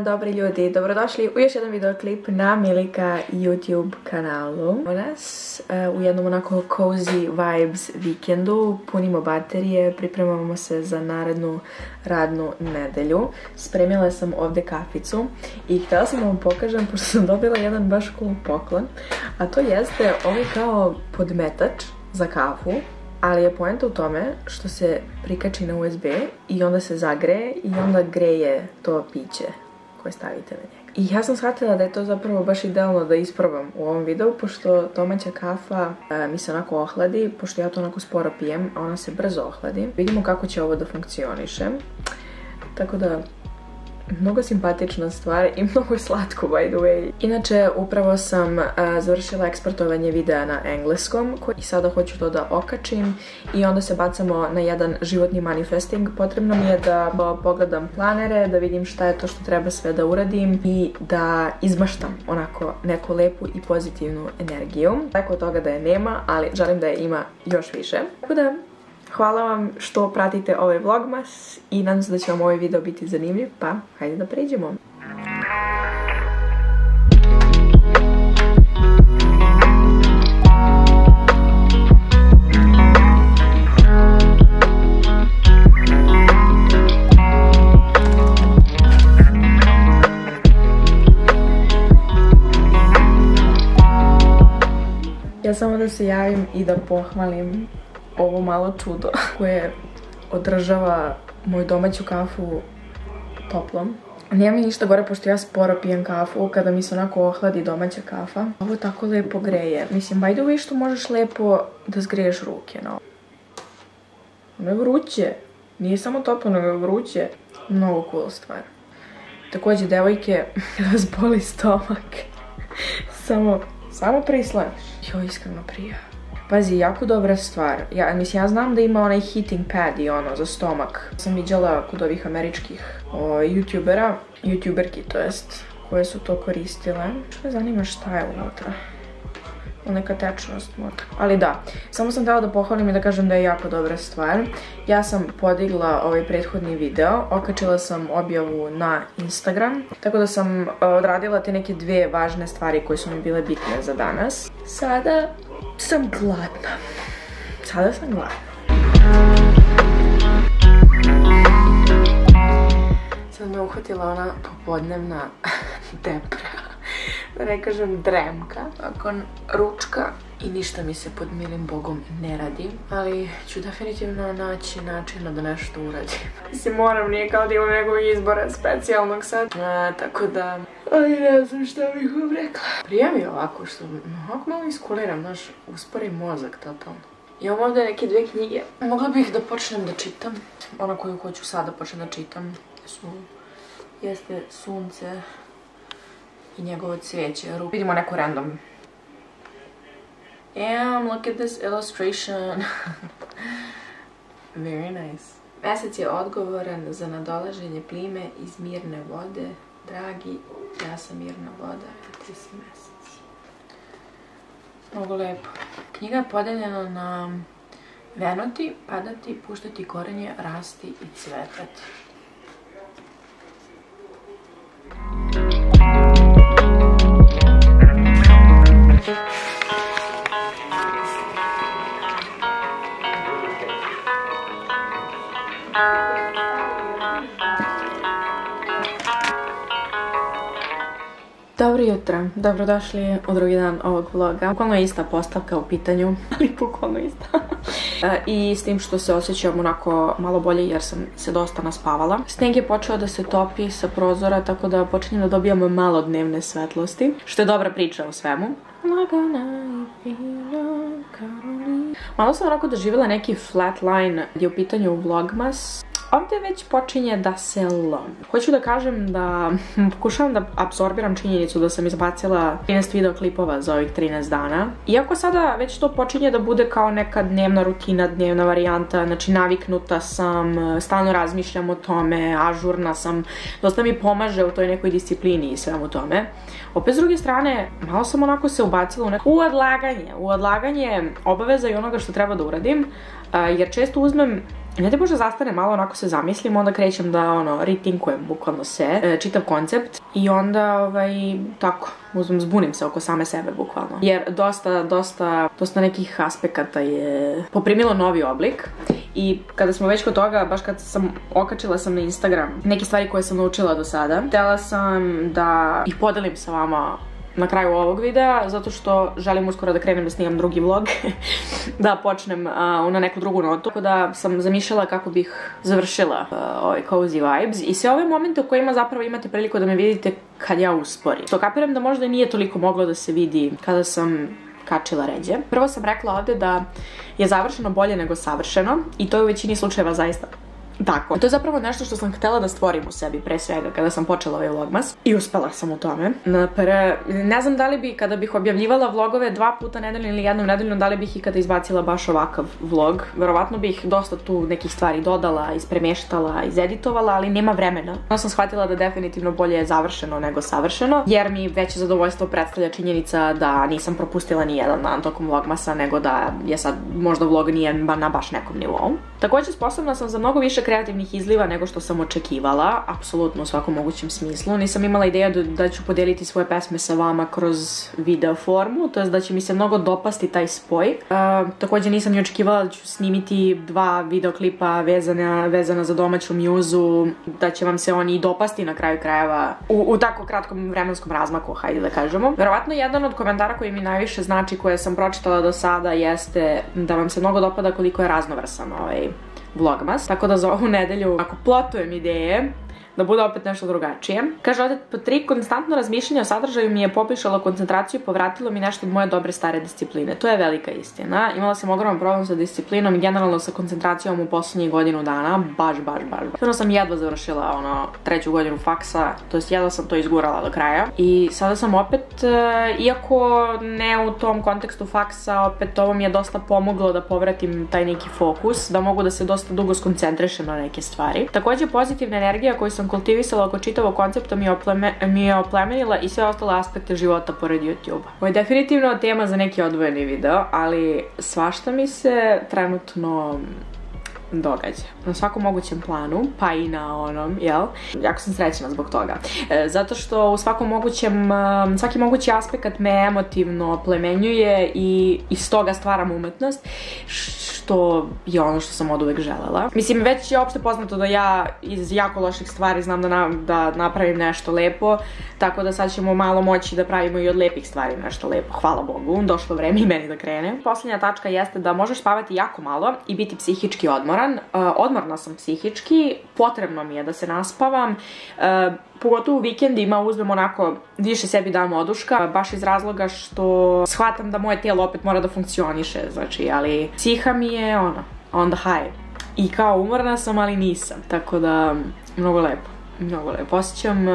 dobri ljudi, dobrodošli u još jedan videoklip na Milika YouTube kanalu. Danas u jednom onako cozy vibes vikendu punimo baterije, pripremamo se za narednu radnu nedelju. Spremila sam ovdje kaficu i htjela sam da vam pokažem, pošto sam dobila jedan baš cool poklon, a to jeste ovaj kao podmetač za kafu. Ali je poenta u tome što se prikači na USB i onda se zagreje i onda greje to piće koje stavite na njega. I ja sam shvatila da je to zapravo baš idealno da isprobam u ovom videu, pošto domaća kafa mi se onako ohladi, pošto ja to onako sporo pijem, a ona se brzo ohladi. Vidimo kako će ovo da funkcioniše. Tako da, mnogo simpatična stvar i mnogo slatko, by the way. Inače, upravo sam završila eksportovanje videa na engleskom i sada hoću to da okačim i onda se bacamo na jedan životni manifesting. Potrebno mi je da pogledam planere, da vidim šta je to što treba sve da uradim i da izmaštam onako neku lepu i pozitivnu energiju. Tako od toga da je nema, ali želim da je ima još više. Tako da, hvala vam što pratite ovaj vlogmas i nadam se da će vam ovaj video biti zanimljiv, pa hajde da pređemo. Ja samo da se javim i da pohvalim ovo malo čudo koje održava moju domaću kafu toplom. Nije mi ništa gore pošto ja sporo pijem kafu kada mi se onako ohladi domaća kafa. Ovo tako lepo greje. Mislim, by the way, što možeš lepo da zgreješ ruke na ovo. Ono je vruće. Nije samo toplo, nego je vruće. Mnogo cool stvar. Također, devojke, vas boli stomak. Samo prislaniš. Jo, iskreno prija. Pazi, jako dobra stvar. Ja znam da ima onaj heating pad i ono za stomak. Sam viđala kod ovih američkih youtuberki to jest, koje su to koristile. Što me zanima šta je unutra. Neka tečnost možda. Ali da, samo sam htjela da pohvalim i da kažem da je jako dobra stvar. Ja sam podigla ovaj prethodni video, okačila sam objavu na Instagram, tako da sam odradila te neke dve važne stvari koje su mi bile bitne za danas. Sada sam gladna. Sad me uhvatila ona popodnevna depra. Da ne kažem dremka. Nakon ručka i ništa mi se pod milim bogom ne radi. Ali ću definitivno naći načina da nešto uradim. Mislim, moram, nije kao da imam nekog izbora specijalnog sad. Tako da, ali ne znam šta bih vam rekla. Prije mi ovako što ovako malo iskuliram, znaš, uspori mozak totalno. Imam ovdje neke dve knjige. Mogla bih da počnem da čitam. Ona koju hoću sad da počnem da čitam jeste Sunce i njegovo cvijeće. Vidimo neku random. Damn, look at this illustration. Very nice. Mesec je odgovoran za nadolaženje plime iz mirne vode. Dragi, ja sam mirna voda, a ti si mesec. Mnogo lepo. Knjiga je podeljena na venuti, padati, puštati korenje, rasti i cvetati. Dobro jutro, dobrodošli u drugi dan ovog vloga. Bukvalno je ista postavka u pitanju, ali bukvalno ista. I s tim što se osjećam onako malo bolje jer sam se dosta naspavala. Sneg je počeo da se topi sa prozora, tako da počinjem da dobijam malo dnevne svetlosti, što je dobra priča o svemu. Malo sam onako doživjela neki flatline gdje je u pitanju vlogmas. Ovdje već počinje da se lomi. Hoću da kažem da pokušavam da apsorbiram činjenicu da sam izbacila 13 videoklipova za ovih 13 dana. Iako sada već to počinje da bude kao neka dnevna rutina, dnevna varijanta, znači naviknuta sam, stalno razmišljam o tome, ažurna sam, dosta mi pomaže u toj nekoj disciplini i svemu tome. Opet s druge strane, malo sam onako se ubacila u neko odlaganje obaveza i onoga što treba da uradim, jer često uzmem ne te možda zastane malo, onako se zamislim, onda krećem da, ono, retinkujem bukvalno sve, čitav koncept i onda, tako, zbunim se oko same sebe, bukvalno. Jer dosta nekih aspekata je poprimilo novi oblik i kada smo već kod toga, baš kad okačila sam na Instagram neke stvari koje sam naučila do sada, htjela sam da ih podelim sa vama na kraju ovog videa, zato što želim uskoro da krenem da snimam drugi vlog, da počnem na neku drugu notu, tako da sam zamišljala kako bih završila ovaj cozy vibes i sve ove momente u kojima zapravo imate priliku da me vidite kad ja usporim. Što kapiram da možda nije toliko moglo da se vidi kada sam kačila ređe. Prvo sam rekla ovde da je završeno bolje nego savršeno i to je u većini slučajeva zaista tako. To je zapravo nešto što sam htjela da stvorim u sebi pre svega kada sam počela ovaj vlogmas i uspela sam u tome. Ne znam da li bi kada bih objavljivala vlogove 2 puta nedeljno ili jednom nedeljno, da li bih i kada izbacila baš ovakav vlog. Verovatno bih dosta tu nekih stvari dodala, ispremeštala, izeditovala, ali nema vremena. Onda sam shvatila da definitivno bolje je završeno nego savršeno, jer mi veće zadovoljstvo predstavlja činjenica da nisam propustila ni jedan dan tokom vlogmasa, nego da je sad možda vlog nije na baš nekom nivou. Također sposobna sam za mnogo više kreativnih izliva nego što sam očekivala, apsolutno u svakom mogućem smislu. Nisam imala ideju da ću podeliti svoje pesme sa vama kroz video formu, to je da će mi se mnogo dopasti taj spoj. Također nisam ni očekivala da ću snimiti 2 videoklipa vezana za domaću mjuzu, da će vam se oni i dopasti na kraju krajeva u tako kratkom vremenskom razmaku, hajde da kažemo. Verovatno jedan od komentara koji mi najviše znači, koje sam pročitala do sada, jeste da vam se mnogo dopada koliko je raznovrsan ovaj vlogmas, tako da za ovu nedelju ako plotujem ideje da bude opet nešto drugačije. Kaže ovdje, po 3, konstantno razmišljanje o sadržaju mi je poboljšalo koncentraciju i povratilo mi nešto od moje dobre stare discipline. To je velika istina. Imala sam ogroman problem sa disciplinom i generalno sa koncentracijom u poslednjih godinu dana. Baš. Stvarno sam jedva završila 3. godinu faksa, to jest jedva sam to izgurala do kraja. I sada sam opet, iako ne u tom kontekstu faksa, opet ovo mi je dosta pomoglo da povratim taj neki fokus, da mogu da se dosta dugo skoncentrišem na neke stvari. Također pozitivna energija koju sam kultivisala oko čitavog koncepta mi je oplemenila i sve ostale aspekte života pored YouTube-a. Ovo je definitivno tema za neki odvojeni video, ali svašta mi se trenutno događa. Na svakom mogućem planu, pa i na onom, jel? Jako sam srećna zbog toga. Zato što u svaki mogući aspekt me emotivno oplemenjuje i iz toga stvaram umetnost, što je ono što sam od uvek želela. Mislim, već je opšte poznato da ja iz jako loših stvari znam da napravim nešto lepo, tako da sad ćemo malo moći da pravimo i od lepih stvari nešto lepo. Hvala Bogu, došlo vreme i meni da krene. Poslednja tačka jeste da možeš spavati jako malo i biti psihički odmoran. Odmorna sam psihički, potrebno mi je da se naspavam, pogotovo u vikendima uzmem onako, više sebi dam oduška, baš iz razloga što shvatam da moje tijelo opet mora da funkcioniše, znači, ali psiha mi je on the high. I kao umorna sam, ali nisam, tako da, mnogo lepo. Osjećam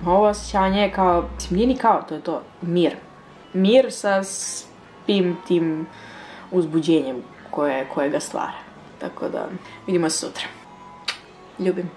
ovo osjećanje kao, nije ni kao, to je to, mir. Mir sa svim tim uzbuđenjem koje ga stvara. Tako da, vidimo se sutra. Ljubim.